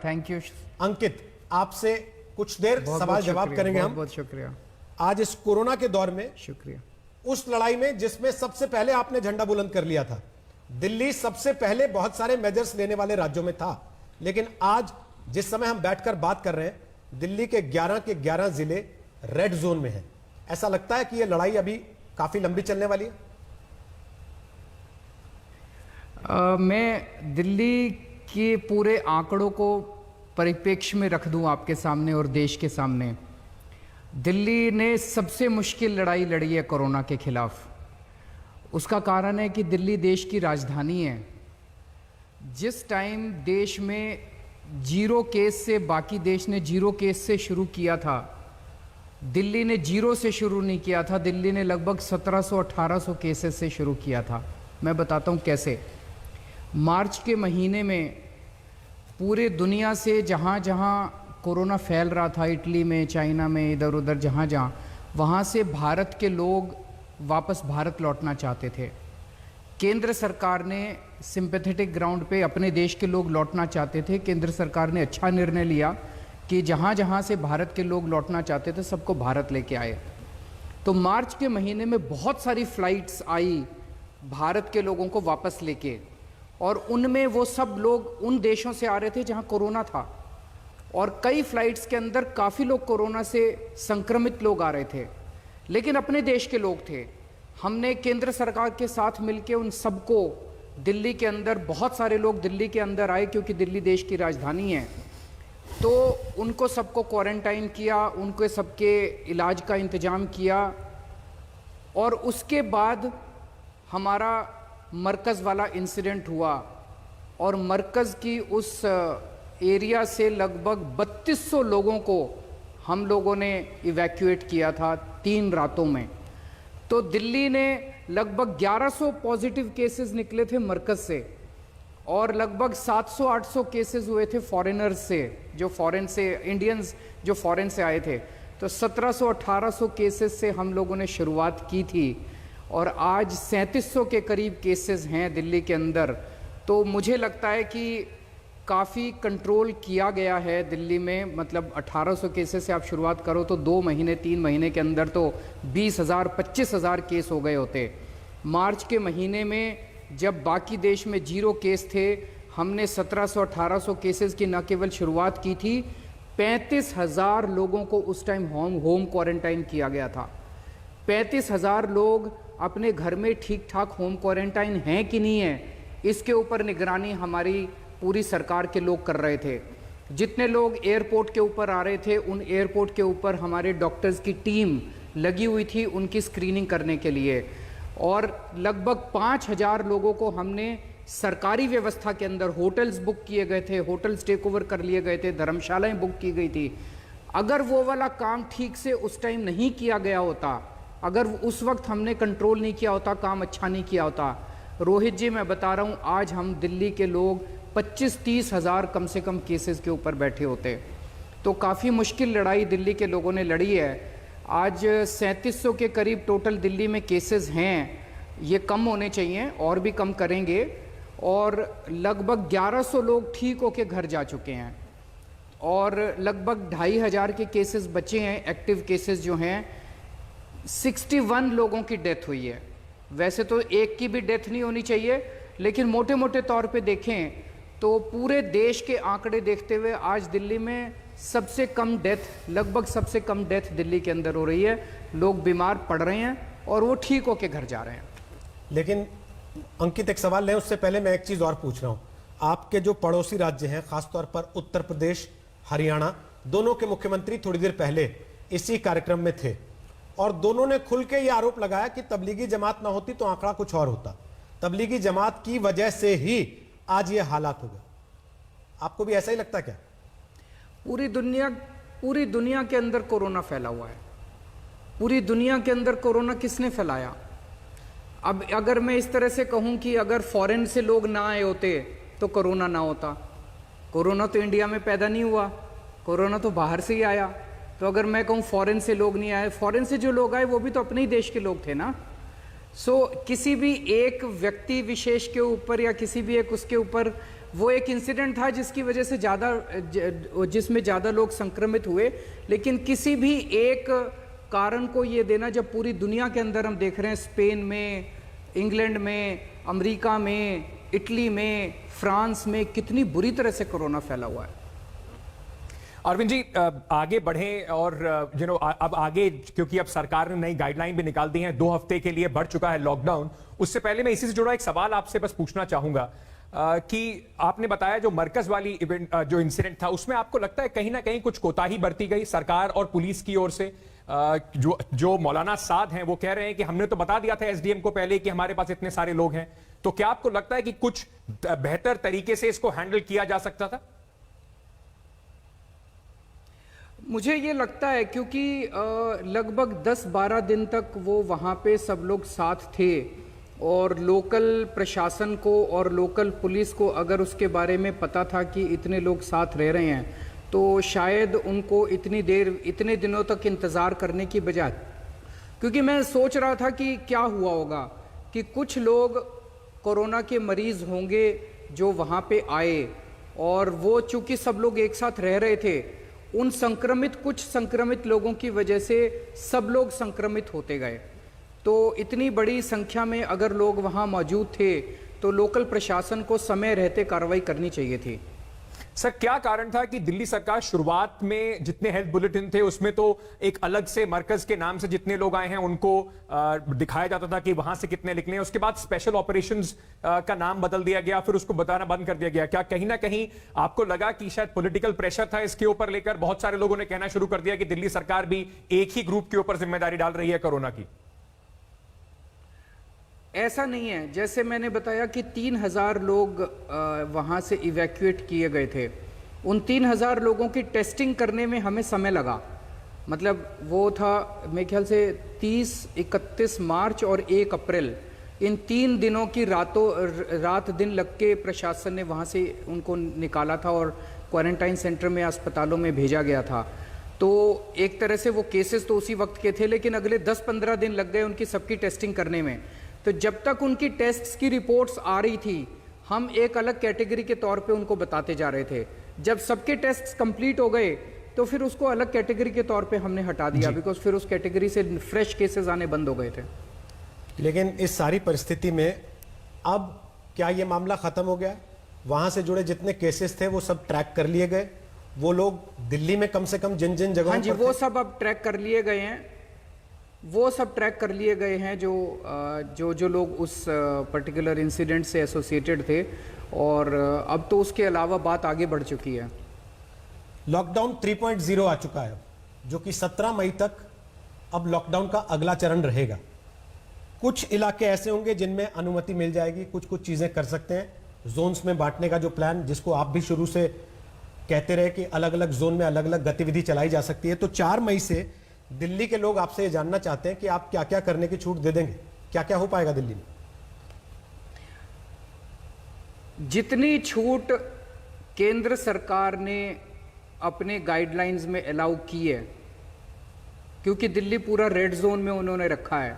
Thank you. अंकित, आपसे कुछ देर सवाल जवाब करेंगे हम। बहुत शुक्रिया। आज इस कोरोना के दौर में, शुक्रिया। उस लड़ाई में जिसमें सबसे पहले आपने झंडा बुलंद कर लिया था, दिल्ली सबसे पहले बहुत सारे मेजर्स लेने वाले राज्यों में था, लेकिन आज जिस समय हम बैठकर बात कर रहे हैं, दिल्ली के 11 जिले रेड जोन में हैं। ऐसा लगता है कि यह लड़ाई अभी काफी लंबी चलने वाली है। मैं दिल्ली के पूरे आंकड़ों को परिप्रेक्ष्य में रख दूं आपके सामने और देश के सामने। दिल्ली ने सबसे मुश्किल लड़ाई लड़ी है कोरोना के खिलाफ। उसका कारण है कि दिल्ली देश की राजधानी है। जिस टाइम देश में 0 केस से, बाकी देश ने 0 केस से शुरू किया था, दिल्ली ने 0 से शुरू नहीं किया था। दिल्ली ने लगभग 1700-1800 केसेस से शुरू किया था। मैं बताता हूँ कैसे। मार्च के महीने में पूरे दुनिया से जहाँ जहाँ कोरोना फैल रहा था, इटली में, चाइना में, इधर उधर जहाँ जहाँ, वहाँ से भारत के लोग वापस भारत लौटना चाहते थे। केंद्र सरकार ने सिंपैथेटिक ग्राउंड पे अपने देश के लोग लौटना चाहते थे। केंद्र सरकार ने अच्छा निर्णय लिया कि जहाँ जहाँ से भारत के लोग लौटना चाहते थे सबको भारत लेके आए। तो मार्च के महीने में बहुत सारी फ्लाइट्स आई भारत के लोगों को वापस लेके, और उनमें वो सब लोग उन देशों से आ रहे थे जहाँ कोरोना था, और कई फ्लाइट्स के अंदर काफ़ी लोग कोरोना से संक्रमित लोग आ रहे थे, लेकिन अपने देश के लोग थे। हमने केंद्र सरकार के साथ मिलकर उन सबको, दिल्ली के अंदर बहुत सारे लोग दिल्ली के अंदर आए क्योंकि दिल्ली देश की राजधानी है, तो उनको सबको क्वारंटाइन किया, उनके सबके इलाज का इंतज़ाम किया। और उसके बाद हमारा मरकज़ वाला इंसिडेंट हुआ, और मरकज़ की उस एरिया से लगभग 3200 लोगों को हम लोगों ने इवैक्यूएट किया था 3 रातों में। तो दिल्ली ने लगभग 1100 पॉजिटिव केसेस निकले थे मरकज़ से, और लगभग 700-800 केसेस हुए थे फॉरेनर्स से, जो फॉरेन से, इंडियंस जो फॉरेन से आए थे। तो 1700-1800 केसेस से हम लोगों ने शुरुआत की थी, और आज 3700 के करीब केसेस हैं दिल्ली के अंदर। तो मुझे लगता है कि काफ़ी कंट्रोल किया गया है दिल्ली में। मतलब 1800 केसेस से आप शुरुआत करो तो 2 महीने 3 महीने के अंदर तो 20,000 25,000 केस हो गए होते। मार्च के महीने में जब बाकी देश में 0 केस थे, हमने 1700-1800 केसेस की न केवल शुरुआत की थी, 35,000 लोगों को उस टाइम होम क्वारंटाइन किया गया था। 35,000 लोग अपने घर में ठीक ठाक होम क्वारंटाइन हैं कि नहीं है, इसके ऊपर निगरानी हमारी पूरी सरकार के लोग कर रहे थे। जितने लोग एयरपोर्ट के ऊपर आ रहे थे, उन एयरपोर्ट के ऊपर हमारे डॉक्टर्स की टीम लगी हुई थी उनकी स्क्रीनिंग करने के लिए, और लगभग 5,000 लोगों को हमने सरकारी व्यवस्था के अंदर, होटल्स बुक किए गए थे, होटल्स टेक ओवर कर लिए गए थे, धर्मशालाएं बुक की गई थी। अगर वो वाला काम ठीक से उस टाइम नहीं किया गया होता, अगर उस वक्त हमने कंट्रोल नहीं किया होता, काम अच्छा नहीं किया होता, रोहित जी मैं बता रहा हूँ, आज हम दिल्ली के लोग 25-30 हज़ार कम से कम केसेस के ऊपर बैठे होते। तो काफ़ी मुश्किल लड़ाई दिल्ली के लोगों ने लड़ी है। आज 3700 के करीब टोटल दिल्ली में केसेस हैं। ये कम होने चाहिए, और भी कम करेंगे, और लगभग 1100 लोग ठीक होके घर जा चुके हैं, और लगभग 2500 के केसेस बचे हैं, एक्टिव केसेस जो हैं। 61 लोगों की डेथ हुई है। वैसे तो एक की भी डेथ नहीं होनी चाहिए, लेकिन मोटे मोटे तौर पे देखें तो पूरे देश के आंकड़े देखते हुए आज दिल्ली में सबसे कम डेथ, लगभग सबसे कम डेथ दिल्ली के अंदर हो रही है। लोग बीमार पड़ रहे हैं और वो ठीक होके घर जा रहे हैं। लेकिन अंकित, एक सवाल लें उससे पहले मैं एक चीज और पूछ रहा हूं। आपके जो पड़ोसी राज्य हैं, खासतौर पर उत्तर प्रदेश, हरियाणा, दोनों के मुख्यमंत्री थोड़ी देर पहले इसी कार्यक्रम में थे, और दोनों ने खुल के ये आरोप लगाया कि तबलीगी जमात ना होती तो आंकड़ा कुछ और होता। तबलीगी जमात की वजह से ही आज ये हालात हो गए। आपको भी ऐसा ही लगता क्या? पूरी दुनिया के अंदर कोरोना फैला हुआ है। पूरी दुनिया के अंदर कोरोना किसने फैलाया? अब अगर मैं इस तरह से कहूं कि अगर फॉरेन से लोग ना आए होते तो कोरोना ना होता। कोरोना तो इंडिया में पैदा नहीं हुआ, कोरोना तो बाहर से ही आया। तो अगर मैं कहूं फॉरेन से लोग नहीं आए, फॉरेन से जो लोग आए वो भी तो अपने ही देश के लोग थे ना। किसी भी एक व्यक्ति विशेष के ऊपर या किसी भी एक उसके ऊपर वो एक इंसिडेंट था जिसकी वजह से जिसमें ज़्यादा लोग संक्रमित हुए, लेकिन किसी भी एक कारण को ये देना, जब पूरी दुनिया के अंदर हम देख रहे हैं, स्पेन में, इंग्लैंड में, अमेरिका में, इटली में, फ्रांस में कितनी बुरी तरह से कोरोना फैला हुआ है। अरविंद जी, आगे बढ़ें और अब आगे, क्योंकि अब सरकार ने नई गाइडलाइन भी निकाल दी है, 2 हफ्ते के लिए बढ़ चुका है लॉकडाउन। उससे पहले मैं इसी से जुड़ा एक सवाल आपसे बस पूछना चाहूंगा कि आपने बताया जो मरकज वाली इवेंट, जो इंसिडेंट था, उसमें आपको लगता है कहीं ना कहीं कुछ कोताही बरती गई सरकार और पुलिस की ओर से? जो मौलाना साद हैं वो कह रहे हैं कि हमने तो बता दिया था एसडीएम को पहले कि हमारे पास इतने सारे लोग हैं, तो क्या आपको लगता है कि कुछ बेहतर तरीके से इसको हैंडल किया जा सकता था? मुझे ये लगता है क्योंकि लगभग 10-12 दिन तक वो वहाँ पे सब लोग साथ थे, और लोकल प्रशासन को और लोकल पुलिस को अगर उसके बारे में पता था कि इतने लोग साथ रह रहे हैं, तो शायद उनको इतने दिनों तक इंतज़ार करने की बजाय, क्योंकि मैं सोच रहा था कि क्या हुआ होगा कि कुछ लोग कोरोना के मरीज़ होंगे जो वहाँ पे आए, और वो चूँकि सब लोग एक साथ रह रहे थे, उन कुछ संक्रमित लोगों की वजह से सब लोग संक्रमित होते गए। तो इतनी बड़ी संख्या में अगर लोग वहाँ मौजूद थे तो लोकल प्रशासन को समय रहते कार्रवाई करनी चाहिए थी। सर, क्या कारण था कि दिल्ली सरकार शुरुआत में जितने हेल्थ बुलेटिन थे उसमें तो एक अलग से मरकज के नाम से जितने लोग आए हैं उनको दिखाया जाता था कि वहां से कितने निकले हैं, उसके बाद स्पेशल ऑपरेशंस का नाम बदल दिया गया, फिर उसको बताना बंद कर दिया गया। क्या कहीं ना कहीं आपको लगा कि शायद पॉलिटिकल प्रेशर था इसके ऊपर लेकर? बहुत सारे लोगों ने कहना शुरू कर दिया कि दिल्ली सरकार भी एक ही ग्रुप के ऊपर जिम्मेदारी डाल रही है कोरोना की। ऐसा नहीं है, जैसे मैंने बताया कि 3000 लोग वहाँ से इवैक्यूएट किए गए थे। उन 3000 लोगों की टेस्टिंग करने में हमें समय लगा, मतलब वो था मेरे ख्याल से 30, 31 मार्च और 1 अप्रैल, इन 3 दिनों की रात दिन लग के प्रशासन ने वहाँ से उनको निकाला था और क्वारंटाइन सेंटर में, अस्पतालों में भेजा गया था। तो एक तरह से वो केसेस तो उसी वक्त के थे, लेकिन अगले 10-15 दिन लग गए उनकी सबकी टेस्टिंग करने में। तो जब तक उनकी टेस्ट्स की रिपोर्ट्स आ रही थी, हम एक अलग कैटेगरी के तौर पे उनको बताते जा रहे थे। जब सबके टेस्ट्स कंप्लीट हो गए तो फिर उसको अलग कैटेगरी के तौर पे हमने हटा दिया, बिकॉज फिर उस कैटेगरी से फ्रेश केसेस आने बंद हो गए थे। लेकिन इस सारी परिस्थिति में अब क्या ये मामला खत्म हो गया? वहां से जुड़े जितने केसेस थे वो सब ट्रैक कर लिए गए? वो लोग दिल्ली में कम से कम जिन जिन जगहों हाँ जी, पर वो सब अब ट्रैक कर लिए गए हैं। वो सब ट्रैक कर लिए गए हैं जो लोग उस पर्टिकुलर इंसिडेंट से एसोसिएटेड थे, और अब तो उसके अलावा बात आगे बढ़ चुकी है। लॉकडाउन 3.0 आ चुका है, जो कि 17 मई तक अब लॉकडाउन का अगला चरण रहेगा। कुछ इलाके ऐसे होंगे जिनमें अनुमति मिल जाएगी, कुछ चीजें कर सकते हैं। जोन्स में बांटने का जो प्लान, जिसको आप भी शुरू से कहते रहे कि अलग अलग जोन में अलग अलग गतिविधि चलाई जा सकती है, तो 4 मई से दिल्ली के लोग आपसे ये जानना चाहते हैं कि आप क्या क्या करने की छूट दे देंगे, क्या क्या हो पाएगा दिल्ली में? जितनी छूट केंद्र सरकार ने अपने गाइडलाइंस में अलाउ की है, क्योंकि दिल्ली पूरा रेड जोन में उन्होंने रखा है,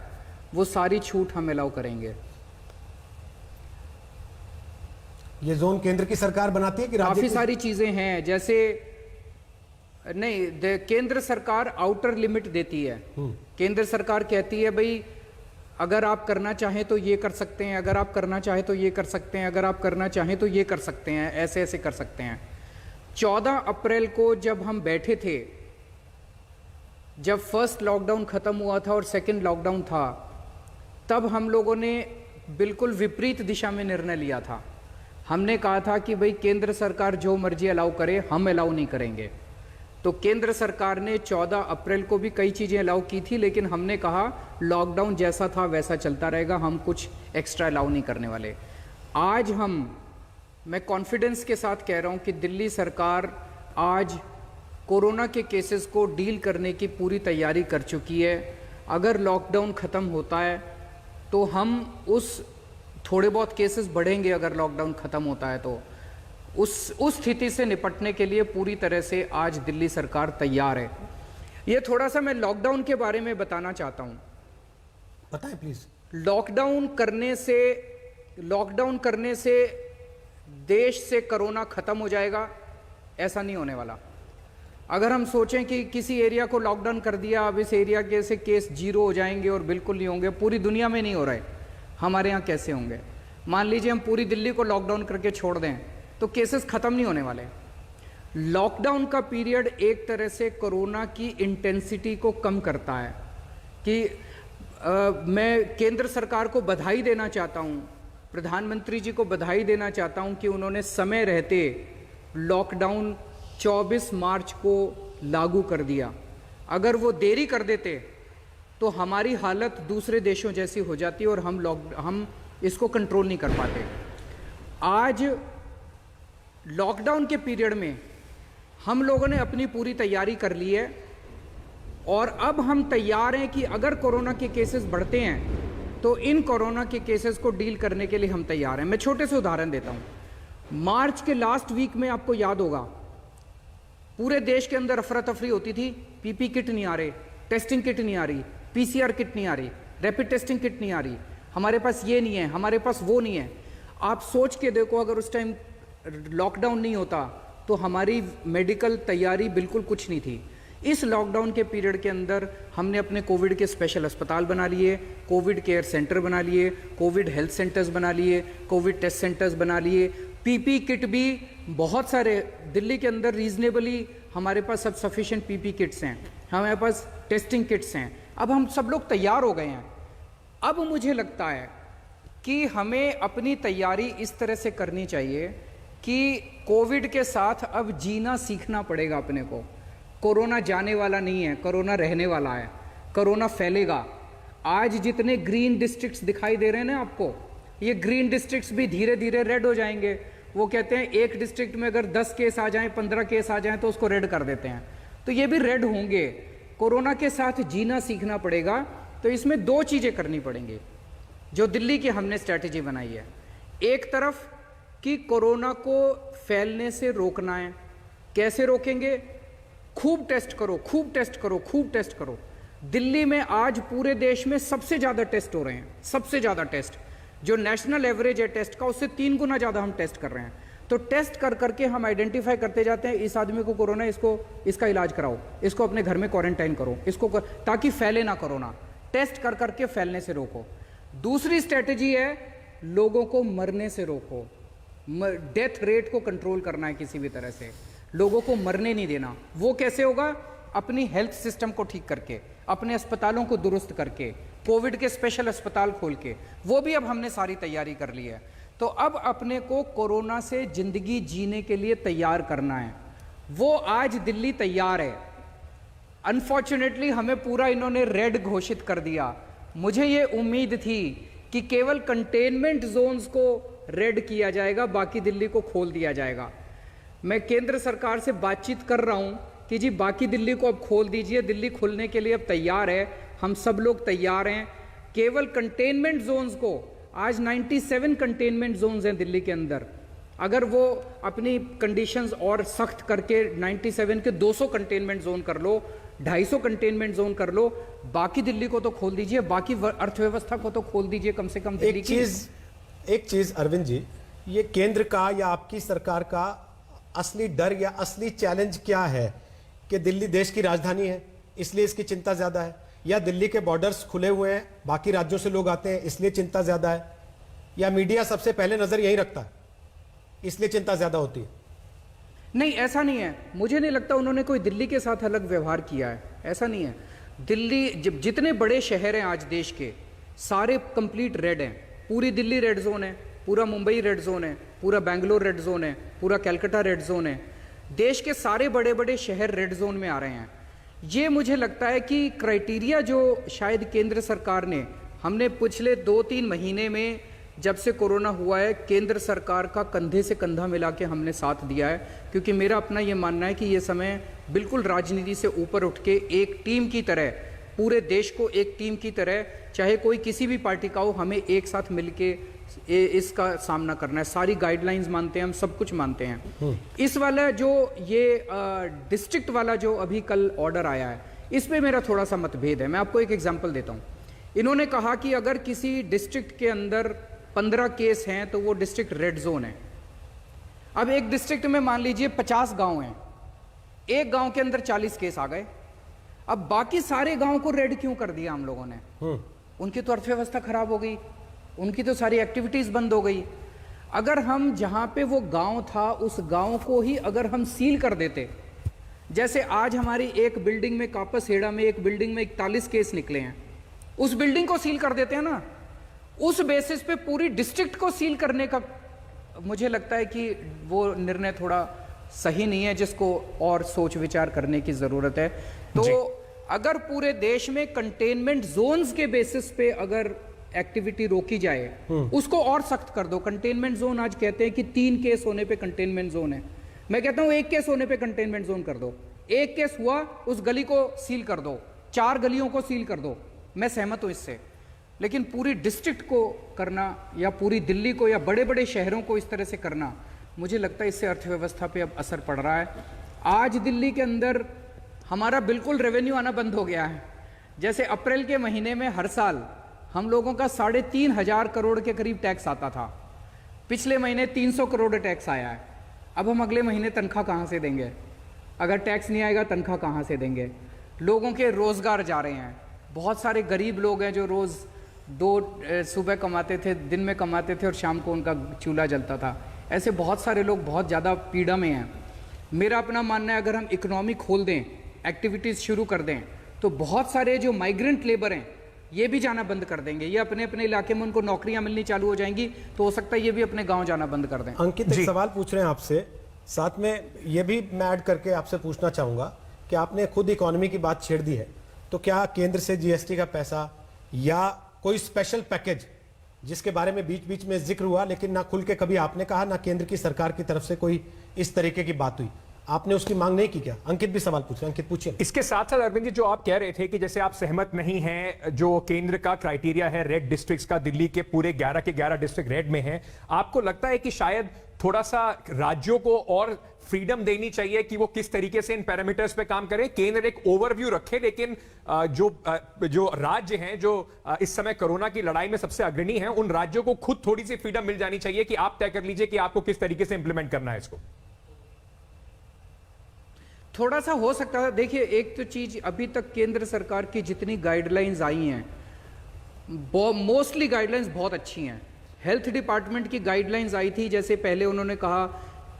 वो सारी छूट हम अलाउ करेंगे। ये जोन केंद्र की सरकार बनाती है कि राज्य काफी सारी चीजें हैं, जैसे नहीं, केंद्र सरकार आउटर लिमिट देती है। केंद्र सरकार कहती है भाई अगर आप करना चाहें तो ये कर सकते हैं, अगर आप करना चाहें तो ये कर सकते हैं, अगर आप करना चाहें तो ये कर सकते हैं, ऐसे ऐसे कर सकते हैं। 14 अप्रैल को जब हम बैठे थे, जब फर्स्ट लॉकडाउन खत्म हुआ था और सेकंड लॉकडाउन था, तब हम लोगों ने बिल्कुल विपरीत दिशा में निर्णय लिया था। हमने कहा था कि भाई केंद्र सरकार जो मर्जी अलाउ करे, हम अलाउ नहीं करेंगे। तो केंद्र सरकार ने 14 अप्रैल को भी कई चीज़ें अलाउ की थी, लेकिन हमने कहा लॉकडाउन जैसा था वैसा चलता रहेगा, हम कुछ एक्स्ट्रा अलाउ नहीं करने वाले। आज मैं कॉन्फिडेंस के साथ कह रहा हूं कि दिल्ली सरकार आज कोरोना के केसेस को डील करने की पूरी तैयारी कर चुकी है। अगर लॉकडाउन ख़त्म होता है तो हम थोड़े बहुत केसेस बढ़ेंगे, अगर लॉकडाउन ख़त्म होता है तो उस स्थिति से निपटने के लिए पूरी तरह से आज दिल्ली सरकार तैयार है। ये थोड़ा सा मैं लॉकडाउन के बारे में बताना चाहता हूँ। बताएं प्लीज। लॉकडाउन करने से देश से कोरोना खत्म हो जाएगा, ऐसा नहीं होने वाला। अगर हम सोचें कि किसी एरिया को लॉकडाउन कर दिया, अब इस एरिया के से केस 0 हो जाएंगे और बिल्कुल नहीं होंगे, पूरी दुनिया में नहीं हो रहे, हमारे यहाँ कैसे होंगे? मान लीजिए हम पूरी दिल्ली को लॉकडाउन करके छोड़ दें तो केसेस खत्म नहीं होने वाले। लॉकडाउन का पीरियड एक तरह से कोरोना की इंटेंसिटी को कम करता है कि मैं केंद्र सरकार को बधाई देना चाहता हूं, प्रधानमंत्री जी को बधाई देना चाहता हूं कि उन्होंने समय रहते लॉकडाउन 24 मार्च को लागू कर दिया। अगर वो देरी कर देते तो हमारी हालत दूसरे देशों जैसी हो जाती और हम इसको कंट्रोल नहीं कर पाते। आज लॉकडाउन के पीरियड में हम लोगों ने अपनी पूरी तैयारी कर ली है और अब हम तैयार हैं कि अगर कोरोना के केसेस बढ़ते हैं तो इन कोरोना के केसेस को डील करने के लिए हम तैयार हैं। मैं छोटे से उदाहरण देता हूं। मार्च के लास्ट वीक में आपको याद होगा पूरे देश के अंदर अफरा तफरी होती थी, पीपी किट नहीं आ रहे, टेस्टिंग किट नहीं आ रही, पीसीआर किट नहीं आ रही, रैपिड टेस्टिंग किट नहीं आ रही, हमारे पास ये नहीं है, हमारे पास वो नहीं है। आप सोच के देखो, अगर उस टाइम लॉकडाउन नहीं होता तो हमारी मेडिकल तैयारी बिल्कुल कुछ नहीं थी। इस लॉकडाउन के पीरियड के अंदर हमने अपने कोविड के स्पेशल अस्पताल बना लिए, कोविड केयर सेंटर बना लिए, कोविड हेल्थ सेंटर्स बना लिए, कोविड टेस्ट सेंटर्स बना लिए, पीपी किट भी बहुत सारे दिल्ली के अंदर रीजनेबली हमारे पास सब सफिशिएंट पीपी किट्स हैं, हमारे पास टेस्टिंग किट्स हैं। अब हम सब लोग तैयार हो गए हैं। अब मुझे लगता है कि हमें अपनी तैयारी इस तरह से करनी चाहिए कि कोविड के साथ अब जीना सीखना पड़ेगा अपने को। कोरोना जाने वाला नहीं है, कोरोना रहने वाला है, कोरोना फैलेगा। आज जितने ग्रीन डिस्ट्रिक्ट्स दिखाई दे रहे हैं ना आपको, ये ग्रीन डिस्ट्रिक्ट्स भी धीरे धीरे रेड हो जाएंगे। वो कहते हैं एक डिस्ट्रिक्ट में अगर 10 केस आ जाएं, 15 केस आ जाएं तो उसको रेड कर देते हैं, तो ये भी रेड होंगे। कोरोना के साथ जीना सीखना पड़ेगा। तो इसमें 2 चीजें करनी पड़ेंगी जो दिल्ली की हमने स्ट्रैटेजी बनाई है। एक तरफ कि कोरोना को फैलने से रोकना है। कैसे रोकेंगे? खूब टेस्ट करो, खूब टेस्ट करो, खूब टेस्ट करो। दिल्ली में आज पूरे देश में सबसे ज्यादा टेस्ट हो रहे हैं, सबसे ज्यादा टेस्ट। जो नेशनल एवरेज है टेस्ट का, उससे 3 गुना ज्यादा हम टेस्ट कर रहे हैं। तो टेस्ट कर करके हम आइडेंटिफाई करते जाते हैं, इस आदमी को कोरोना, इसका इलाज कराओ, इसको अपने घर में क्वारंटाइन करो, ताकि फैले ना कोरोना। टेस्ट कर करके फैलने से रोको। दूसरी स्ट्रेटेजी है लोगों को मरने से रोको। डेथ रेट को कंट्रोल करना है, किसी भी तरह से लोगों को मरने नहीं देना। वो कैसे होगा? अपनी हेल्थ सिस्टम को ठीक करके, अपने अस्पतालों को दुरुस्त करके, कोविड के स्पेशल अस्पताल खोल के। वो भी अब हमने सारी तैयारी कर ली है। तो अब अपने को कोरोना से जिंदगी जीने के लिए तैयार करना है। वो आज दिल्ली तैयार है। अनफॉर्चुनेटली हमें पूरा इन्होंने रेड घोषित कर दिया। मुझे ये उम्मीद थी कि केवल कंटेनमेंट जोन्स को रेड किया जाएगा, बाकी दिल्ली को खोल दिया जाएगा। मैं केंद्र सरकार से बातचीत कर रहा हूं कि जी बाकी दिल्ली को अब खोल दीजिए, दिल्ली खुलने के लिए अब तैयार है, हम सब लोग तैयार हैं। केवल कंटेनमेंट जोन्स को, आज 97 कंटेनमेंट जोन्स हैं दिल्ली के अंदर, अगर वो अपनी कंडीशंस और सख्त करके 97 के 200 कंटेनमेंट जोन कर लो, 250 कंटेनमेंट जोन कर लो, बाकी दिल्ली को तो खोल दीजिए, बाकी अर्थव्यवस्था को तो खोल दीजिए कम से कम दिल्ली की। एक चीज अरविंद जी, ये केंद्र का या आपकी सरकार का असली डर या असली चैलेंज क्या है? कि दिल्ली देश की राजधानी है इसलिए इसकी चिंता ज्यादा है, या दिल्ली के बॉर्डर्स खुले हुए हैं बाकी राज्यों से लोग आते हैं इसलिए चिंता ज्यादा है, या मीडिया सबसे पहले नजर यही रखता है इसलिए चिंता ज्यादा होती है? नहीं, ऐसा नहीं है। मुझे नहीं लगता उन्होंने कोई दिल्ली के साथ अलग व्यवहार किया है, ऐसा नहीं है। दिल्ली, जितने बड़े शहर हैं आज देश के, सारे कंप्लीट रेड हैं। पूरी दिल्ली रेड जोन है, पूरा मुंबई रेड जोन है, पूरा बेंगलोर रेड जोन है, पूरा कलकत्ता रेड जोन है। देश के सारे बड़े बड़े शहर रेड जोन में आ रहे हैं। ये मुझे लगता है कि क्राइटेरिया जो शायद केंद्र सरकार ने, हमने पिछले 2-3 महीने में जब से कोरोना हुआ है, केंद्र सरकार का कंधे से कंधा मिला के हमने साथ दिया है, क्योंकि मेरा अपना ये मानना है कि ये समय बिल्कुल राजनीति से ऊपर उठ के एक टीम की तरह, पूरे देश को एक टीम की तरह, चाहे कोई किसी भी पार्टी का हो, हमें एक साथ मिलके इसका सामना करना है। सारी गाइडलाइंस मानते हैं हम, सब कुछ मानते हैं। इस वाला जो ये डिस्ट्रिक्ट वाला जो अभी कल ऑर्डर आया है, इस पे मेरा थोड़ा सा मतभेद है। मैं आपको एक एग्जांपल देता हूँ। इन्होंने कहा कि अगर किसी डिस्ट्रिक्ट के अंदर 15 केस हैं तो वो डिस्ट्रिक्ट रेड जोन है। अब एक डिस्ट्रिक्ट में मान लीजिए 50 गांव हैं, एक गांव के अंदर 40 केस आ गए। अब बाकी सारे गांव को रेड क्यों कर दिया हम लोगों ने? उनकी तो अर्थव्यवस्था खराब हो गई, उनकी तो सारी एक्टिविटीज बंद हो गई। अगर हम जहां पे वो गांव था उस गांव को ही अगर हम सील कर देते, जैसे आज हमारी एक बिल्डिंग में कापसहेड़ा में एक बिल्डिंग में 41 केस निकले हैं, उस बिल्डिंग को सील कर देते हैं ना, उस बेसिस पे पूरी डिस्ट्रिक्ट को सील करने का मुझे लगता है कि वो निर्णय थोड़ा सही नहीं है, जिसको और सोच विचार करने की जरूरत है। तो अगर पूरे देश में कंटेनमेंट जोन्स के बेसिस पे अगर एक्टिविटी रोकी जाए, उसको और सख्त कर दो। कंटेनमेंट जोन आज कहते हैं कि 3 केस होने पे कंटेनमेंट जोन है, मैं कहता हूं 1 केस होने पे कंटेनमेंट जोन कर दो। 1 केस हुआ उस गली को सील कर दो, 4 गलियों को सील कर दो, मैं सहमत हूं इससे। लेकिन पूरी डिस्ट्रिक्ट को करना या पूरी दिल्ली को या बड़े बड़े शहरों को इस तरह से करना, मुझे लगता है इससे अर्थव्यवस्था पे अब असर पड़ रहा है। आज दिल्ली के अंदर हमारा बिल्कुल रेवेन्यू आना बंद हो गया है। जैसे अप्रैल के महीने में हर साल हम लोगों का 3,500 करोड़ के करीब टैक्स आता था, पिछले महीने 300 करोड़ टैक्स आया है। अब हम अगले महीने तनख्वाह कहाँ से देंगे? अगर टैक्स नहीं आएगा तनख्वाह कहाँ से देंगे? लोगों के रोजगार जा रहे हैं, बहुत सारे गरीब लोग हैं जो रोज सुबह कमाते थे, दिन में कमाते थे और शाम को उनका चूल्हा जलता था। ऐसे बहुत सारे लोग बहुत ज़्यादा पीड़ा में हैं। मेरा अपना मानना है अगर हम इकोनॉमी खोल दें, एक्टिविटीज़ शुरू कर दें, तो बहुत सारे जो माइग्रेंट लेबर हैं ये भी जाना बंद कर देंगे। ये अपने अपने इलाके में उनको नौकरियां मिलनी चालू हो जाएंगी, तो हो सकता है ये भी अपने गांव जाना बंद कर दें। अंकित एक सवाल पूछ रहे हैं आपसे, साथ में ये भी मैं ऐड करके आपसे पूछना चाहूंगा कि आपने खुद इकोनॉमी की बात छेड़ दी है, तो क्या केंद्र से जीएसटी का पैसा या कोई स्पेशल पैकेज जिसके बारे में बीच बीच में जिक्र हुआ लेकिन ना खुल के कभी आपने कहा, ना केंद्र की सरकार की तरफ से कोई इस तरीके की बात हुई, आपने उसकी मांग नहीं की क्या? अंकित भी सवाल पूछ रहे हैं, अंकित पूछिए। इसके साथ साथ अरविंद जी, जो आप कह रहे थे कि जैसे आप सहमत नहीं हैं, जो केंद्र का क्राइटेरिया है रेड डिस्ट्रिक्ट्स का, दिल्ली के पूरे 11 के 11 डिस्ट्रिक्ट रेड में हैं, आपको लगता है कि शायद थोड़ा सा राज्यों को और फ्रीडम देनी चाहिए कि वो किस तरीके से इन पैरामीटर्स पे काम करें? केंद्र एक ओवरव्यू रखे, लेकिन जो राज्य हैं जो इस समय कोरोना की लड़ाई में सबसे अग्रणी हैं, उन राज्यों को खुद थोड़ी सी फ्रीडम मिल जानी चाहिए कि आप तय कर लीजिए कि आपको किस तरीके से इंप्लीमेंट करना है इसको। थोड़ा सा हो सकता है। देखिए, एक तो चीज, अभी तक केंद्र सरकार की जितनी गाइडलाइंस आई हैं, मोस्टली गाइडलाइंस बहुत अच्छी हैं। हेल्थ डिपार्टमेंट की गाइडलाइंस आई थी, जैसे पहले उन्होंने कहा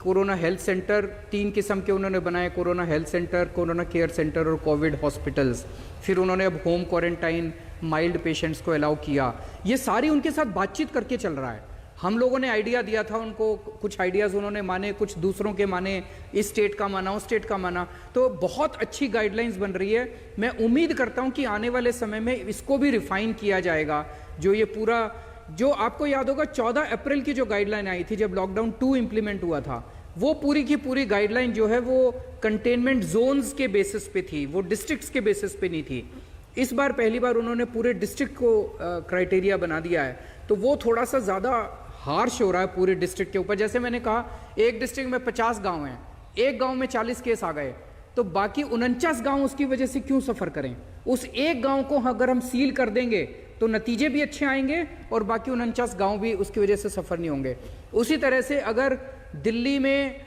कोरोना हेल्थ सेंटर 3 किस्म के उन्होंने बनाए, corona health centre, corona care centre और कोविड हॉस्पिटल्स। फिर उन्होंने अब होम क्वारंटाइन माइल्ड पेशेंट्स को अलाउ किया। ये सारी उनके साथ बातचीत करके चल रहा है। हम लोगों ने आइडिया दिया था उनको, कुछ आइडियाज़ उन्होंने माने, कुछ दूसरों के माने, इस स्टेट का माना, उस स्टेट का माना, तो बहुत अच्छी गाइडलाइंस बन रही है। मैं उम्मीद करता हूं कि आने वाले समय में इसको भी रिफाइन किया जाएगा। जो ये पूरा, जो आपको याद होगा 14 अप्रैल की जो गाइडलाइन आई थी जब लॉकडाउन 2 इंप्लीमेंट हुआ था, वो पूरी की पूरी गाइडलाइन जो है वो कंटेनमेंट जोन्स के बेसिस पे थी, वो डिस्ट्रिक्ट्स के बेसिस पे नहीं थी। इस बार पहली बार उन्होंने पूरे डिस्ट्रिक्ट को क्राइटेरिया बना दिया है, तो वो थोड़ा सा ज़्यादा हार्श हो रहा है पूरे डिस्ट्रिक्ट के ऊपर। जैसे मैंने कहा, एक डिस्ट्रिक्ट में 50 गांव हैं, एक गांव में 40 केस आ गए, तो बाकी 49 गांव उसकी वजह से क्यों सफ़र करें? उस एक गांव को अगर हम सील कर देंगे तो नतीजे भी अच्छे आएंगे और बाकी 49 गांव भी उसकी वजह से सफ़र नहीं होंगे। उसी तरह से अगर दिल्ली में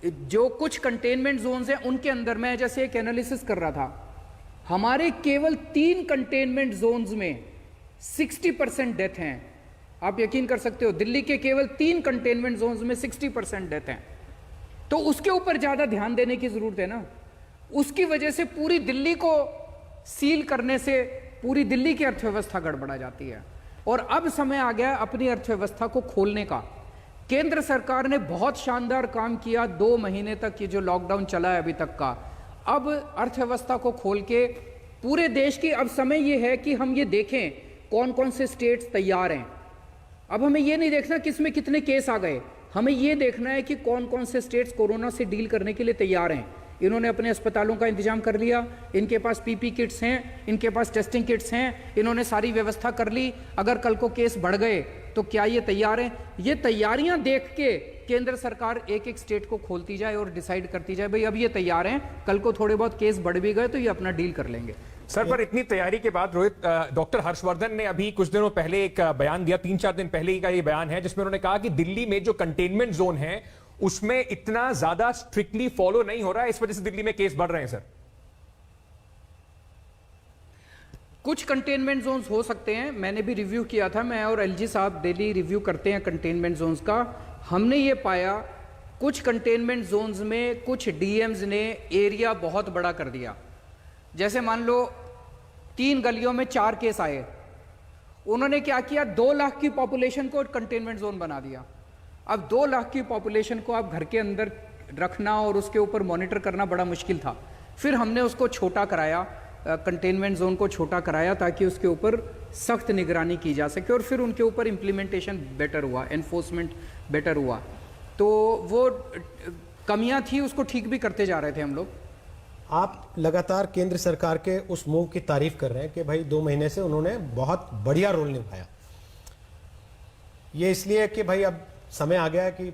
जो कुछ कंटेनमेंट जोन्स हैं उनके अंदर, मैं जैसे एक एनालिसिस कर रहा था, हमारे केवल 3 कंटेनमेंट जोन्स में 60% डेथ हैं। आप यकीन कर सकते हो, दिल्ली के केवल 3 कंटेनमेंट जोन्स में 60% डेथ हैं। तो उसके ऊपर ज्यादा ध्यान देने की जरूरत है ना। उसकी वजह से पूरी दिल्ली को सील करने से पूरी दिल्ली की अर्थव्यवस्था गड़बड़ा जाती है। और अब समय आ गया अपनी अर्थव्यवस्था को खोलने का। केंद्र सरकार ने बहुत शानदार काम किया 2 महीने तक, ये जो लॉकडाउन चला है अभी तक का। अब अर्थव्यवस्था को खोल के पूरे देश की, अब समय ये है कि हम ये देखें कौन कौन से स्टेट्स तैयार हैं। अब हमें ये नहीं देखना किसमें कितने केस आ गए, हमें ये देखना है कि कौन कौन से स्टेट्स कोरोना से डील करने के लिए तैयार हैं। इन्होंने अपने अस्पतालों का इंतजाम कर लिया, इनके पास पीपी किट्स हैं, इनके पास टेस्टिंग किट्स हैं, इन्होंने सारी व्यवस्था कर ली। अगर कल को केस बढ़ गए तो क्या ये तैयार हैं? ये तैयारियां देख के केंद्र सरकार एक एक स्टेट को खोलती जाए और डिसाइड करती जाए, भाई अब ये तैयार हैं, कल को थोड़े बहुत केस बढ़ भी गए तो ये अपना डील कर लेंगे। सर, पर इतनी तैयारी के बाद रोहित, डॉक्टर हर्षवर्धन ने अभी कुछ दिनों पहले एक बयान दिया, 3-4 दिन पहले ही का ये बयान है, जिसमें उन्होंने कहा कि दिल्ली में जो कंटेनमेंट जोन है उसमें इतना ज्यादा स्ट्रिक्टली फॉलो नहीं हो रहा है, इस वजह से दिल्ली में केस बढ़ रहे हैं सर? कुछ कंटेनमेंट जोन्स हो सकते हैं, मैंने भी रिव्यू किया था, मैं और एलजी साहब डेली रिव्यू करते हैं कंटेनमेंट जोन्स का। हमने ये पाया कुछ कंटेनमेंट जोन्स में कुछ डीएम्स ने एरिया बहुत बड़ा कर दिया। जैसे मान लो 3 गलियों में 4 केस आए, उन्होंने क्या किया, 2 लाख की पॉपुलेशन को कंटेनमेंट जोन बना दिया। अब 2 लाख की पॉपुलेशन को आप घर के अंदर रखना और उसके ऊपर मॉनिटर करना बड़ा मुश्किल था। फिर हमने उसको छोटा कराया, कंटेनमेंट जोन को छोटा कराया ताकि उसके ऊपर सख्त निगरानी की जा सके और फिर उनके ऊपर इम्प्लीमेंटेशन बेटर हुआ, एनफोर्समेंट बेटर हुआ। तो वो कमियां थी, उसको ठीक भी करते जा रहे थे हम लोग। आप लगातार केंद्र सरकार के उस मूव की तारीफ कर रहे हैं कि भाई 2 महीने से उन्होंने बहुत बढ़िया रोल निभाया। ये इसलिए कि भाई अब समय आ गया है कि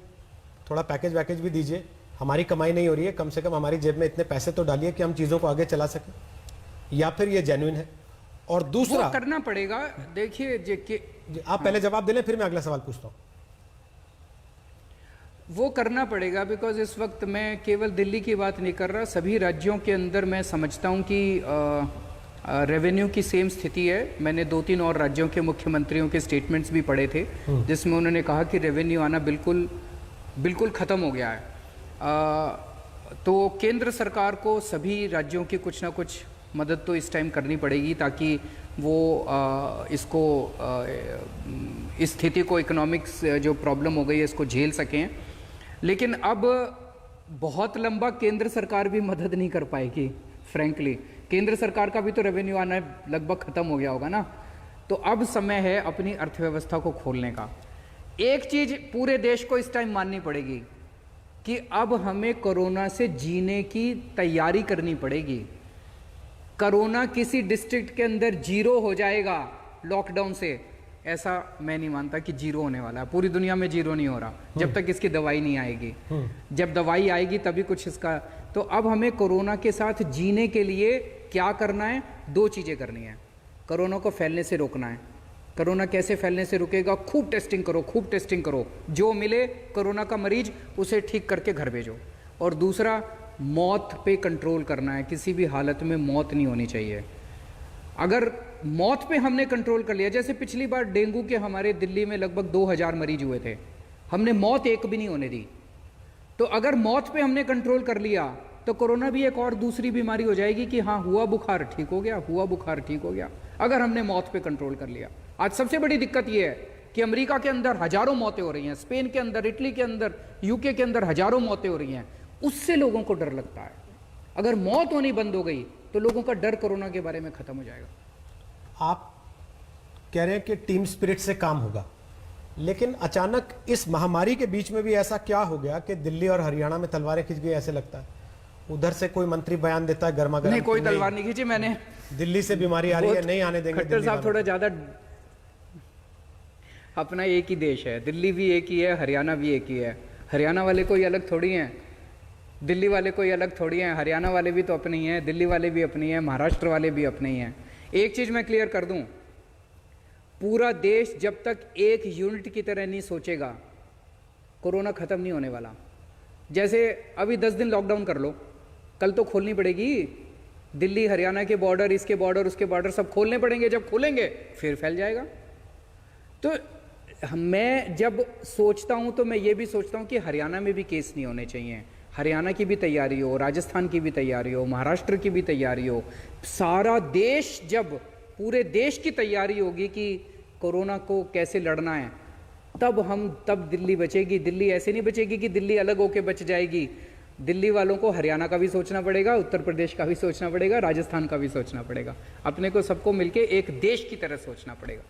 थोड़ा पैकेज वैकेज भी दीजिए, हमारी कमाई नहीं हो रही है, कम से कम हमारी जेब में इतने पैसे तो डालिए कि हम चीज़ों को आगे चला सकें, या फिर ये जेन्युइन है? और दूसरा वो करना पड़ेगा। देखिए आप पहले जवाब दे लें, फिर मैं अगला सवाल पूछता हूं। वो करना पड़ेगा बिकॉज इस वक्त मैं केवल दिल्ली की बात नहीं कर रहा, सभी राज्यों के अंदर मैं समझता हूं कि रेवेन्यू की सेम स्थिति है। मैंने 2-3 और राज्यों के मुख्यमंत्रियों के स्टेटमेंट्स भी पढ़े थे जिसमें उन्होंने कहा कि रेवेन्यू आना बिल्कुल बिल्कुल ख़त्म हो गया है। तो केंद्र सरकार को सभी राज्यों की कुछ ना कुछ मदद तो इस टाइम करनी पड़ेगी ताकि वो इसको इस स्थिति को, इकोनॉमिक्स जो प्रॉब्लम हो गई है, इसको झेल सकें। लेकिन अब बहुत लंबा केंद्र सरकार भी मदद नहीं कर पाएगी फ्रैंकली। केंद्र सरकार का भी तो रेवेन्यू आना लगभग ख़त्म हो गया होगा ना। तो अब समय है अपनी अर्थव्यवस्था को खोलने का। एक चीज़ पूरे देश को इस टाइम माननी पड़ेगी कि अब हमें कोरोना से जीने की तैयारी करनी पड़ेगी। कोरोना किसी डिस्ट्रिक्ट के अंदर 0 हो जाएगा लॉकडाउन से, ऐसा मैं नहीं मानता कि 0 होने वाला है। पूरी दुनिया में 0 नहीं हो रहा जब तक इसकी दवाई नहीं आएगी। जब दवाई आएगी तभी कुछ इसका। तो अब हमें कोरोना के साथ जीने के लिए क्या करना है? 2 चीज़ें करनी है। कोरोना को फैलने से रोकना है। कोरोना कैसे फैलने से रुकेगा? खूब टेस्टिंग करो, खूब टेस्टिंग करो, जो मिले कोरोना का मरीज उसे ठीक करके घर भेजो। और दूसरा, मौत पे कंट्रोल करना है। किसी भी हालत में मौत नहीं होनी चाहिए। अगर मौत पे हमने कंट्रोल कर लिया, जैसे पिछली बार डेंगू के हमारे दिल्ली में लगभग 2000 मरीज हुए थे, हमने मौत एक भी नहीं होने दी। तो अगर मौत पे हमने कंट्रोल कर लिया तो कोरोना भी एक और दूसरी बीमारी हो जाएगी कि हाँ हुआ बुखार ठीक हो गया, हुआ बुखार ठीक हो गया, अगर हमने मौत पे कंट्रोल कर लिया। आज सबसे बड़ी दिक्कत यह है कि अमेरिका के अंदर हजारों मौतें हो रही हैं, स्पेन के अंदर, इटली के अंदर, यूके के अंदर हजारों मौतें हो रही हैं। उससे लोगों को डर लगता है। अगर मौत होनी बंद हो गई तो लोगों का डर कोरोना के बारे में खत्म हो जाएगा। आप कह रहे हैं कि टीम स्पिरिट से काम होगा, लेकिन अचानक इस महामारी के बीच में भी ऐसा क्या हो गया कि दिल्ली और हरियाणा में तलवारें खिंच गई? ऐसे लगता है उधर से कोई मंत्री बयान देता है गर्मा गर्म, नहीं कोई तलवार नहीं खींची मैंने। दिल्ली से बीमारी आ रही है, नहीं आने देंगे। खट्टर साहब थोड़ा ज्यादा, अपना एक ही देश है, दिल्ली भी एक ही है, हरियाणा भी एक ही है। हरियाणा वाले कोई अलग थोड़ी हैं, दिल्ली वाले कोई अलग थोड़ी हैं। हरियाणा वाले भी तो अपने ही हैं, दिल्ली वाले भी अपने ही हैं, महाराष्ट्र वाले भी अपने ही हैं। एक चीज मैं क्लियर कर दूं, पूरा देश जब तक एक यूनिट की तरह नहीं सोचेगा कोरोना खत्म नहीं होने वाला। जैसे अभी 10 दिन लॉकडाउन कर लो, कल तो खोलनी पड़ेगी। दिल्ली हरियाणा के बॉर्डर, इसके बॉर्डर, उसके बॉर्डर सब खोलने पड़ेंगे। जब खोलेंगे फिर फैल जाएगा। तो मैं जब सोचता हूं तो मैं ये भी सोचता हूं कि हरियाणा में भी केस नहीं होने चाहिए। हरियाणा की भी तैयारी हो, राजस्थान की भी तैयारी हो, महाराष्ट्र की भी तैयारी हो। सारा देश, जब पूरे देश की तैयारी होगी कि कोरोना को कैसे लड़ना है, तब दिल्ली बचेगी। दिल्ली ऐसे नहीं बचेगी कि दिल्ली अलग होके बच जाएगी। दिल्ली वालों को हरियाणा का भी सोचना पड़ेगा, उत्तर प्रदेश का भी सोचना पड़ेगा, राजस्थान का भी सोचना पड़ेगा। अपने को सबको मिलके एक देश की तरह सोचना पड़ेगा।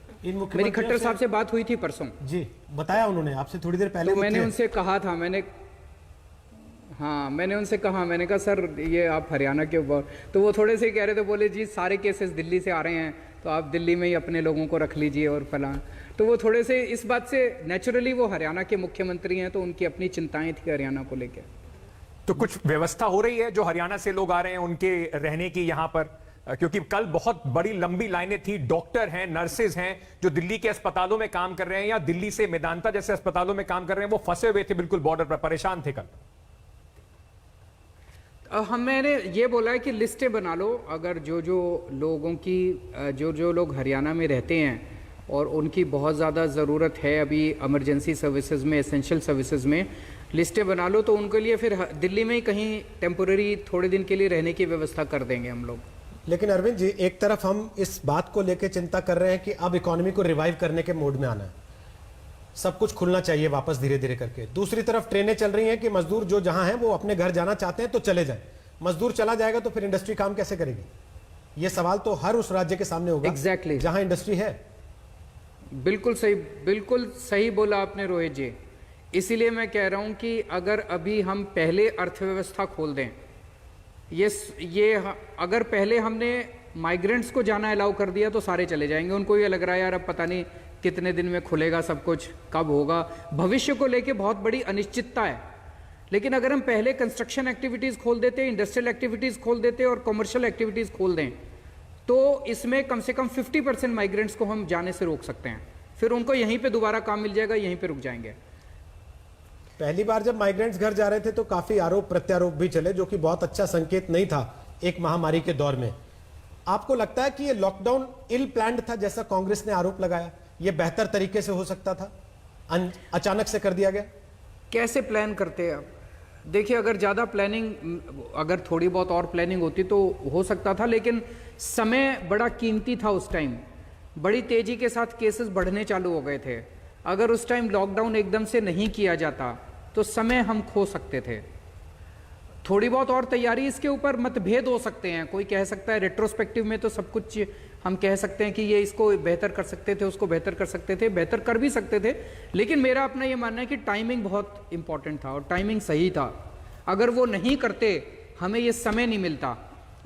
मेरी खट्टर साहब से बात हुई थी परसों जी, बताया उन्होंने आपसे थोड़ी देर पहले। तो मैंने उनसे कहा था, मैंने उनसे कहा, मैंने कहा सर ये आप हरियाणा के ऊपर, तो वो थोड़े से कह रहे थे, बोले जी सारे केसेस दिल्ली से आ रहे हैं तो आप दिल्ली में ही अपने लोगों को रख लीजिए और फलां। तो वो थोड़े से इस बात से, नेचुरली वो हरियाणा के मुख्यमंत्री हैं तो उनकी अपनी चिंताएं थी हरियाणा को लेकर। तो कुछ व्यवस्था हो रही है जो हरियाणा से लोग आ रहे हैं उनके रहने की यहाँ पर, क्योंकि कल बहुत बड़ी लंबी लाइनें थी, डॉक्टर हैं, नर्सेज हैं जो दिल्ली के अस्पतालों में काम कर रहे हैं या दिल्ली से मेदांता जैसे अस्पतालों में काम कर रहे हैं, वो फंसे हुए थे बिल्कुल बॉर्डर पर, परेशान थे कल। मैंने ये बोला है कि लिस्टें बना लो, अगर जो लोगों की जो लोग हरियाणा में रहते हैं और उनकी बहुत ज़्यादा ज़रूरत है अभी इमरजेंसी सर्विसेज में, एसेंशियल सर्विसेज में, लिस्टें बना लो तो उनके लिए फिर दिल्ली में ही कहीं टेम्पोररी थोड़े दिन के लिए रहने की व्यवस्था कर देंगे हम लोग। लेकिन अरविंद जी, एक तरफ हम इस बात को लेकर चिंता कर रहे हैं कि अब इकोनॉमी को रिवाइव करने के मोड में आना है, सब कुछ खुलना चाहिए वापस धीरे धीरे करके। दूसरी तरफ ट्रेनें चल रही हैं कि मजदूर जो जहां हैं वो अपने घर जाना चाहते हैं तो चले जाएं। मजदूर चला जाएगा तो फिर इंडस्ट्री काम कैसे करेगी? ये सवाल तो हर उस राज्य के सामने होगा Exactly. जहां इंडस्ट्री है। बिल्कुल सही बोला आपने रोहित जी। इसीलिए मैं कह रहा हूं कि अगर अभी हम पहले अर्थव्यवस्था खोल दें, ये अगर पहले हमने माइग्रेंट्स को जाना अलाउ कर दिया तो सारे चले जाएंगे। उनको ये लग रहा है यार अब पता नहीं कितने दिन में खुलेगा सब कुछ, कब होगा, भविष्य को लेके बहुत बड़ी अनिश्चितता है। लेकिन अगर हम पहले कंस्ट्रक्शन एक्टिविटीज़ खोल देते, इंडस्ट्रियल एक्टिविटीज़ खोल देते और कमर्शियल एक्टिविटीज़ खोल दें तो इसमें कम से कम 50% माइग्रेंट्स को हम जाने से रोक सकते हैं। फिर उनको यहीं पे दोबारा काम मिल जाएगा, यहीं पे रुक जाएंगे। पहली बार जब माइग्रेंट्स घर जा रहे थे तो काफी आरोप प्रत्यारोप भी चले, जो कि बहुत अच्छा संकेत नहीं था एक महामारी के दौर में। आपको लगता है कि ये लॉकडाउन इल प्लान्ड था जैसा कांग्रेस ने आरोप लगाया? ये बेहतर तरीके से हो सकता था, अचानक से कर दिया गया? कैसे प्लान करते हैं आप? देखिए, अगर ज़्यादा प्लानिंग, अगर थोड़ी बहुत और प्लानिंग होती तो हो सकता था, लेकिन समय बड़ा कीमती था उस टाइम। बड़ी तेज़ी के साथ केसेस बढ़ने चालू हो गए थे। अगर उस टाइम लॉकडाउन एकदम से नहीं किया जाता तो समय हम खो सकते थे। थोड़ी बहुत और तैयारी, इसके ऊपर मतभेद हो सकते हैं। कोई कह सकता है रेट्रोस्पेक्टिव में तो सब कुछ हम कह सकते हैं कि ये इसको बेहतर कर सकते थे, उसको बेहतर कर सकते थे, बेहतर कर भी सकते थे, लेकिन मेरा अपना ये मानना है कि टाइमिंग बहुत इंपॉर्टेंट था और टाइमिंग सही था। अगर वो नहीं करते, हमें ये समय नहीं मिलता।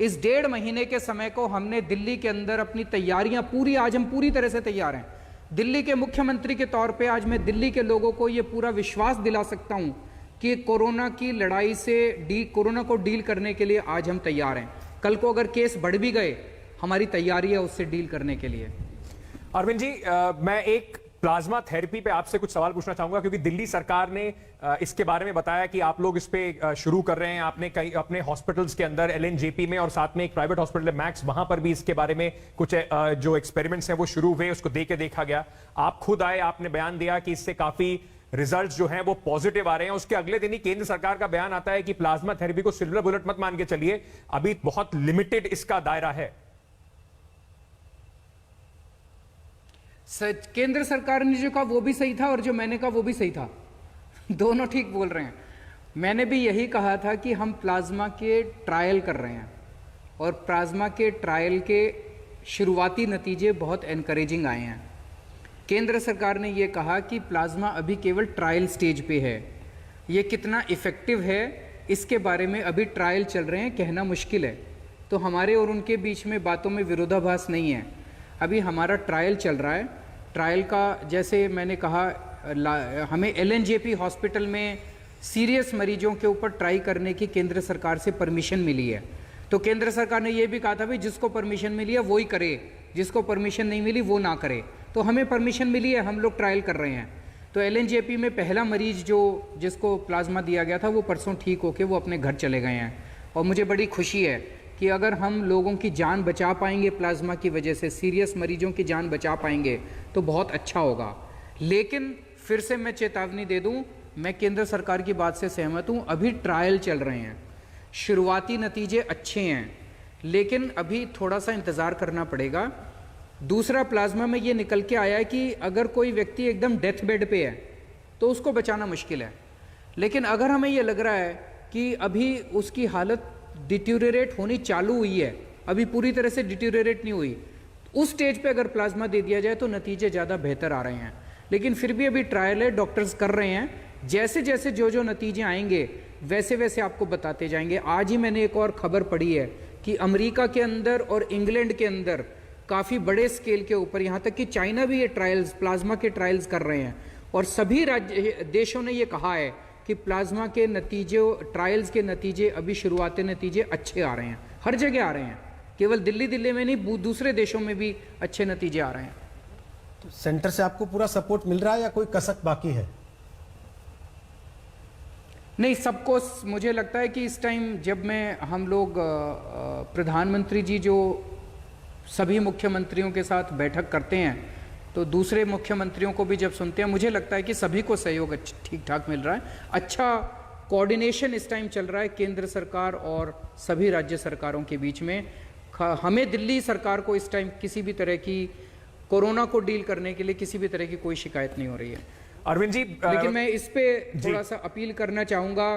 इस 1.5 महीने के समय को हमने दिल्ली के अंदर अपनी तैयारियां पूरी, आज हम पूरी तरह से तैयार हैं। दिल्ली के मुख्यमंत्री के तौर पे आज मैं दिल्ली के लोगों को ये पूरा विश्वास दिला सकता हूं कि कोरोना की लड़ाई से कोरोना को डील करने के लिए आज हम तैयार हैं। कल को अगर केस बढ़ भी गए, हमारी तैयारी है उससे डील करने के लिए। अरविंद जी, मैं एक प्लाज्मा थेरेपी पे आपसे कुछ सवाल पूछना चाहूंगा, क्योंकि दिल्ली सरकार ने इसके बारे में बताया कि आप लोग इस पे शुरू कर रहे हैं। आपने कई अपने हॉस्पिटल्स के अंदर LNJP में और साथ में एक प्राइवेट हॉस्पिटल है मैक्स, वहां पर भी इसके बारे में कुछ जो एक्सपेरिमेंट्स हैं वो शुरू हुए, उसको देखा गया। आप खुद आए, आपने बयान दिया कि इससे काफी रिजल्ट्स जो हैं वो पॉजिटिव आ रहे हैं। उसके अगले दिन ही केंद्र सरकार का बयान आता है कि प्लाज्मा थेरेपी को सिल्वर बुलेट मत मान के चलिए, अभी बहुत लिमिटेड इसका दायरा है। केंद्र सरकार ने जो कहा वो भी सही था और जो मैंने कहा वो भी सही था। दोनों ठीक बोल रहे हैं। मैंने भी यही कहा था कि हम प्लाज्मा के ट्रायल कर रहे हैं और प्लाज्मा के ट्रायल के शुरुआती नतीजे बहुत एनकरेजिंग आए हैं। केंद्र सरकार ने ये कहा कि प्लाज्मा अभी केवल ट्रायल स्टेज पे है, ये कितना इफ़ेक्टिव है इसके बारे में अभी ट्रायल चल रहे हैं, कहना मुश्किल है। तो हमारे और उनके बीच में बातों में विरोधाभास नहीं है। अभी हमारा ट्रायल चल रहा है। ट्रायल का, जैसे मैंने कहा, हमें LNJP हॉस्पिटल में सीरियस मरीजों के ऊपर ट्राई करने की केंद्र सरकार से परमिशन मिली है। तो केंद्र सरकार ने यह भी कहा था भाई जिसको परमिशन मिली है वो ही करे, जिसको परमिशन नहीं मिली वो ना करे। तो हमें परमिशन मिली है, हम लोग ट्रायल कर रहे हैं। तो LNJP में पहला मरीज जिसको प्लाज्मा दिया गया था वो परसों ठीक होके वो अपने घर चले गए हैं। और मुझे बड़ी खुशी है कि अगर हम लोगों की जान बचा पाएंगे प्लाज्मा की वजह से, सीरियस मरीजों की जान बचा पाएंगे तो बहुत अच्छा होगा। लेकिन फिर से मैं चेतावनी दे दूं, मैं केंद्र सरकार की बात से सहमत हूं। अभी ट्रायल चल रहे हैं, शुरुआती नतीजे अच्छे हैं, लेकिन अभी थोड़ा सा इंतज़ार करना पड़ेगा। दूसरा, प्लाज्मा में ये निकल के आया है कि अगर कोई व्यक्ति एकदम डेथ बेड पे है तो उसको बचाना मुश्किल है। लेकिन अगर हमें ये लग रहा है कि अभी उसकी हालत डिट्यूरेट होनी चालू हुई है, अभी पूरी तरह से डिट्यूरेट नहीं हुई, उस स्टेज पे अगर प्लाज्मा दे दिया जाए तो नतीजे ज़्यादा बेहतर आ रहे हैं। लेकिन फिर भी अभी ट्रायल है, डॉक्टर्स कर रहे हैं। जैसे जैसे जो नतीजे आएंगे वैसे वैसे आपको बताते जाएंगे। आज ही मैंने एक और खबर पढ़ी है कि अमेरिका के अंदर और इंग्लैंड के अंदर काफ़ी बड़े स्केल के ऊपर, यहाँ तक कि चाइना भी ये ट्रायल्स, प्लाज्मा के ट्रायल्स कर रहे हैं। और सभी देशों ने ये कहा है कि प्लाज्मा के नतीजे, ट्रायल्स के नतीजे, अभी शुरुआती नतीजे अच्छे आ रहे हैं, हर जगह आ रहे हैं। केवल दिल्ली में नहीं, दूसरे देशों में भी अच्छे नतीजे आ रहे हैं। तो सेंटर से आपको पूरा सपोर्ट मिल रहा है या कोई कसक बाकी है? नहीं, सबको मुझे लगता है कि इस टाइम जब हम लोग प्रधानमंत्री जी जो सभी मुख्यमंत्रियों के साथ बैठक करते हैं, तो दूसरे मुख्यमंत्रियों को भी जब सुनते हैं, मुझे लगता है कि सभी को सहयोग ठीक ठाक मिल रहा है। अच्छा कोऑर्डिनेशन इस टाइम चल रहा है केंद्र सरकार और सभी राज्य सरकारों के बीच में। हमें दिल्ली सरकार को इस टाइम किसी भी तरह की कोरोना को डील करने के लिए किसी भी तरह की कोई शिकायत नहीं हो रही है। अरविंद जी, लेकिन मैं इस पे थोड़ा सा अपील करना चाहूँगा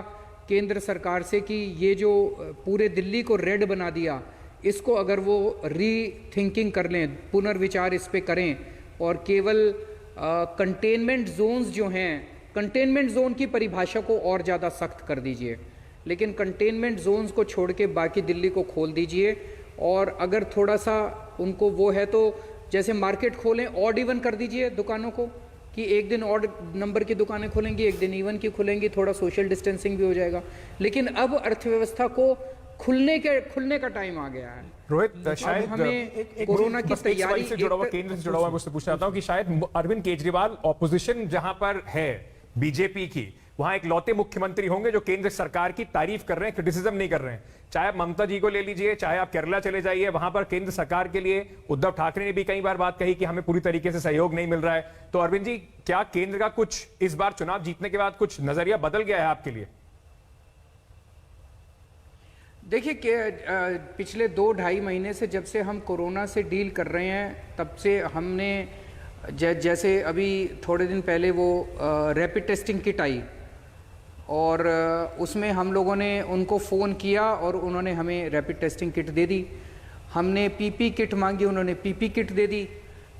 केंद्र सरकार से कि ये जो पूरे दिल्ली को रेड बना दिया, इसको अगर वो रीथिंकिंग कर लें, पुनर्विचार इस पे करें और केवल कंटेनमेंट जोन्स जो हैं, कंटेनमेंट जोन की परिभाषा को और ज़्यादा सख्त कर दीजिए, लेकिन कंटेनमेंट जोन्स को छोड़ के बाकी दिल्ली को खोल दीजिए। और अगर थोड़ा सा उनको वो है तो जैसे मार्केट खोलें, ऑड इवन कर दीजिए दुकानों को, कि एक दिन ऑड नंबर की दुकानें खुलेंगी, एक दिन इवन की खुलेंगी, थोड़ा सोशल डिस्टेंसिंग भी हो जाएगा। लेकिन अब अर्थव्यवस्था को खुलने का टाइम आ गया है। रोहित, शायद हमें कोरोना की तैयारी से जुड़ा हुआ, केंद्र से जुड़ा हुआ, मुझसे पूछना चाहता हूं कि शायद अरविंद केजरीवाल ऑपोजिशन जहां पर है बीजेपी की, वहां एक लौते मुख्यमंत्री होंगे जो केंद्र सरकार की तारीफ कर रहे हैं, क्रिटिसिज्म नहीं कर रहे हैं। चाहे आप ममता जी को ले लीजिए, चाहे आप केरला चले जाइए, वहां पर केंद्र सरकार के लिए उद्धव ठाकरे ने भी कई बार बात कही कि हमें पूरी तरीके से सहयोग नहीं मिल रहा है। तो अरविंद जी, क्या केंद्र का कुछ इस बार चुनाव जीतने के बाद कुछ नजरिया बदल गया है आपके लिए? देखिए कि पिछले 2-2.5 महीने से जब से हम कोरोना से डील कर रहे हैं, तब से हमने जैसे अभी थोड़े दिन पहले वो रैपिड टेस्टिंग किट आई और उसमें हम लोगों ने उनको फ़ोन किया और उन्होंने हमें रैपिड टेस्टिंग किट दे दी। हमने पीपी किट मांगी, उन्होंने पीपी किट दे दी।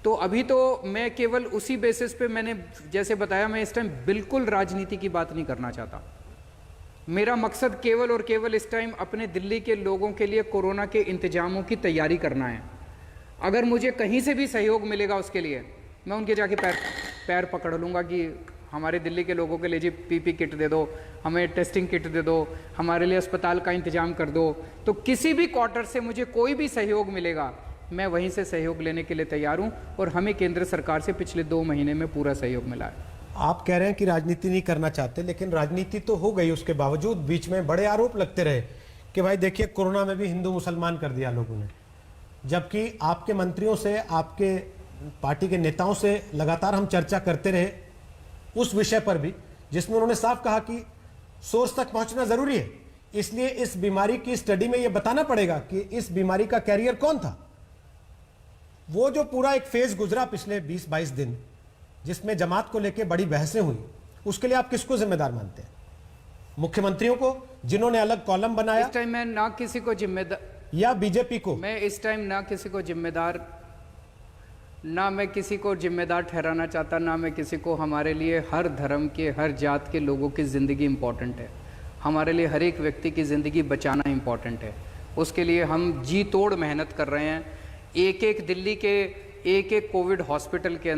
तो अभी तो मैं केवल उसी बेसिस पे, मैंने जैसे बताया, मैं इस टाइम बिल्कुल राजनीति की बात नहीं करना चाहता। मेरा मकसद केवल और केवल इस टाइम अपने दिल्ली के लोगों के लिए कोरोना के इंतजामों की तैयारी करना है। अगर मुझे कहीं से भी सहयोग मिलेगा उसके लिए मैं उनके जाके पैर पकड़ लूँगा कि हमारे दिल्ली के लोगों के लिए जी पीपी किट दे दो, हमें टेस्टिंग किट दे दो, हमारे लिए अस्पताल का इंतजाम कर दो। तो किसी भी क्वार्टर से मुझे कोई भी सहयोग मिलेगा, मैं वहीं से सहयोग लेने के लिए तैयार हूँ और हमें केंद्र सरकार से पिछले 2 महीने में पूरा सहयोग मिला है। आप कह रहे हैं कि राजनीति नहीं करना चाहते, लेकिन राजनीति तो हो गई। उसके बावजूद बीच में बड़े आरोप लगते रहे कि भाई देखिए कोरोना में भी हिंदू मुसलमान कर दिया लोगों ने, जबकि आपके मंत्रियों से, आपके पार्टी के नेताओं से लगातार हम चर्चा करते रहे उस विषय पर भी, जिसमें उन्होंने साफ कहा कि सोर्स तक पहुंचना जरूरी है। इसलिए इस बीमारी की स्टडी में यह बताना पड़ेगा कि इस बीमारी का कैरियर कौन था। वो जो पूरा एक फेज गुजरा पिछले 20-22 दिन, जिसमें जमात को लेकर बड़ी बहसें हुई, उसके लिए आप किसको जिम्मेदार मानते हैं? मुख्यमंत्रियों को, जिन्होंने अलग कॉलम बनाया, इस टाइम मैं ना किसी को जिम्मेदार, या बीजेपी को? मैं इस टाइम ना किसी को जिम्मेदार, ना मैं किसी को जिम्मेदार ठहराना चाहता, ना मैं किसी को। हमारे लिए हर धर्म के, हर जात के लोगों की ज़िंदगी इम्पॉर्टेंट है। हमारे लिए हर एक व्यक्ति की ज़िंदगी बचाना इम्पॉर्टेंट है। उसके लिए हम जी तोड़ मेहनत कर रहे हैं। एक एक दिल्ली के एक एक कोविड हॉस्पिटल के अंदर